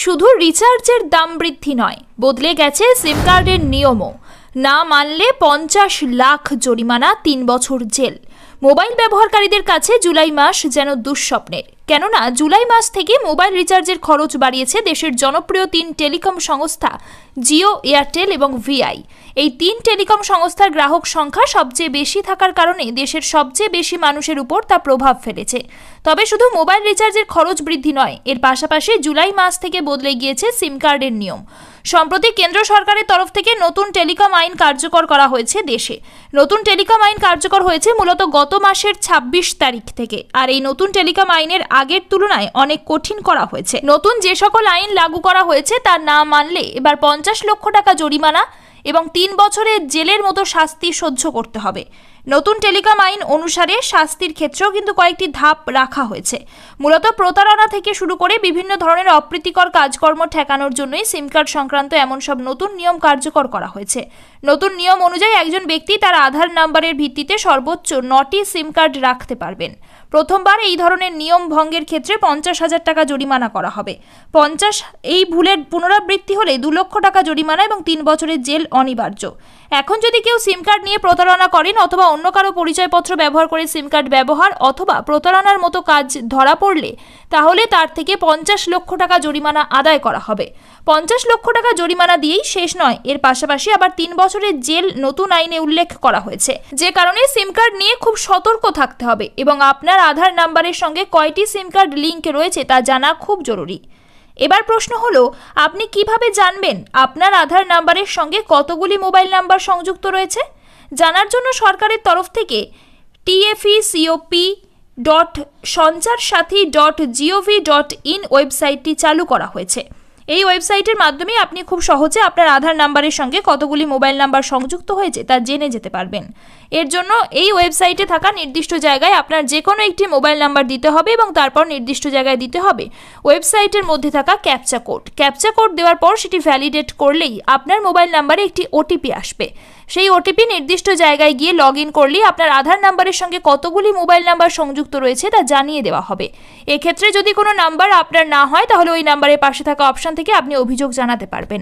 শুধু রিচার্জের দাম বৃদ্ধি নয়, বদলে গেছে সিম কার্ডের নিয়মও। না মানলে 50 লাখ জরিমানা, 3 বছর জেল। মোবাইল ব্যবহারকারীদের কাছে জুলাই মাস যেন দুঃস্বপ্নের, কেননা জুলাই মাস থেকে মোবাইল রিচার্জের খরচ বাড়িয়েছে দেশের জনপ্রিয় 3 টেলিকম সংস্থা জিও, এয়ারটেল এবং ভিআই। এই 3 টেলিকম সংস্থার গ্রাহক সংখ্যা সবচেয়ে বেশি থাকার কারণে দেশের সবচেয়ে বেশি মানুষের উপর তা প্রভাব ফেলেছে। তবে শুধু মোবাইল রিচার্জের খরচ বৃদ্ধি নয়, এর পাশাপাশি জুলাই মাস থেকে বদলে গিয়েছে সিম কার্ডের নিয়ম। সম্প্রতি কেন্দ্র সরকারের তরফ থেকে নতুন টেলিকম আইন কার্যকর করা হয়েছে দেশে। নতুন টেলিকম আইন কার্যকর হয়েছে মূলত গত মাসের 26 তারিখ থেকে। আর এই নতুন টেলিকম আইনের আগের তুলনায় অনেক কঠিন করা হয়েছে। নতুন যে সকল আইন লাগু করা হয়েছে তা না মানলে এবার 50 লক্ষ টাকা জরিমানা এবং 3 বছরের জেলের মতো শাস্তি সহ্য করতে হবে। নতুন টেলিকম আইন অনুসারে শাস্তির ক্ষেত্রেও কিন্তু কয়েকটি ধাপ রাখা হয়েছে। মূলত প্রতারণা থেকে শুরু করে বিভিন্ন ধরনের অপ্রীতিকর কাজকর্ম ঠেকানোর জন্যই সিম কার্ড সংক্রান্ত এমন সব নতুন নিয়ম কার্যকর করা হয়েছে। নতুন নিয়ম অনুযায়ী একজন ব্যক্তি তার আধার নাম্বারের ভিত্তিতে সর্বোচ্চ 9টি সিম কার্ড রাখতে পারবেন। প্রথমবার এই ধরনের নিয়ম ভঙ্গের ক্ষেত্রে 50,000 টাকা জরিমানা করা হবে। এই ভুলের পুনরাবৃত্তি হলে 2 লক্ষ টাকা জরিমানা এবং 3 বছরের জেল অনিবার্য। এখন যদি কেউ সিম কার্ড নিয়ে প্রতারণা করেন অথবা অন্য কারো পরিচয়পত্র ব্যবহার করে সিম কার্ড ব্যবহার অথবা প্রতারণার মতো কাজ ধরা পড়লে তাহলে তার থেকে 50 লক্ষ টাকা জরিমানা আদায় করা হবে। 50 লক্ষ টাকা জরিমানা দিয়েই শেষ নয়, এর পাশাপাশি আবার 3 বছরের জেল নতুন আইনে উল্লেখ করা হয়েছে। যে কারণে সিম কার্ড নিয়ে খুব সতর্ক থাকতে হবে এবং আপনার আধার নাম্বারের সঙ্গে কয়টি সিম কার্ড লিংক রয়েছে তা জানা খুব জরুরি। এবার প্রশ্ন হলো, আপনি কিভাবে জানবেন আপনার আধার নাম্বারের সঙ্গে কতগুলি মোবাইল নাম্বার সংযুক্ত রয়েছে? জানার জন্য সরকারের তরফ থেকে tfecop.সঞ্চারসাথী.gov.in ওয়েবসাইটটি চালু করা হয়েছে। এই ওয়েবসাইটের মাধ্যমে আপনি খুব সহজে আপনার আধার নাম্বারের সঙ্গে কতগুলি মোবাইল নাম্বার সংযুক্ত হয়েছে তা জেনে যেতে পারবেন। এর জন্য এই ওয়েবসাইটে থাকা নির্দিষ্ট জায়গায় আপনার যে কোনো একটি মোবাইল নাম্বার দিতে হবে এবং তারপর নির্দিষ্ট জায়গায় দিতে হবে ওয়েবসাইটের মধ্যে থাকা ক্যাপচা কোড। ক্যাপচা কোড দেওয়ার পর সেটি ভ্যালিডেট করলেই আপনার মোবাইল নাম্বারে একটি ওটিপি আসবে। সেই ওটিপি নির্দিষ্ট জায়গায় গিয়ে লগ ইন করলেই আপনার আধার নাম্বারের সঙ্গে কতগুলি মোবাইল নাম্বার সংযুক্ত রয়েছে তা জানিয়ে দেওয়া হবে। এক্ষেত্রে যদি কোনো নাম্বার আপনার না হয় তাহলে ওই নাম্বারের পাশে থাকা অপশন থেকে আপনি অভিযোগ জানাতে পারবেন।